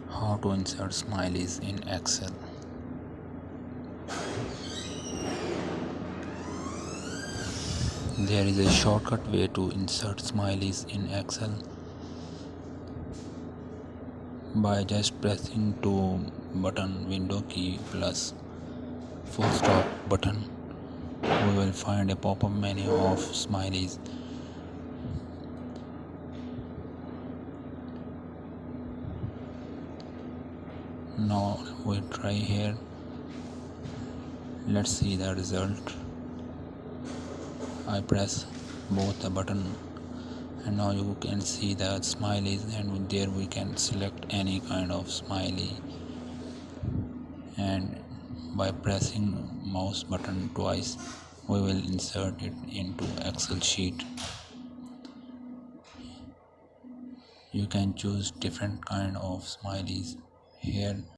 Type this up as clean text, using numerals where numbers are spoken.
How to insert smileys in Excel. There is a shortcut way to insert smileys in Excel by just pressing to button window key plus full stop button. We will find a pop-up menu of smileys. Now we try here. Let's see the result. I press both the button and now you can see the smileys, and there we can select any kind of smiley, and by pressing mouse button twice we will insert it into Excel sheet. You can choose different kind of smileys here.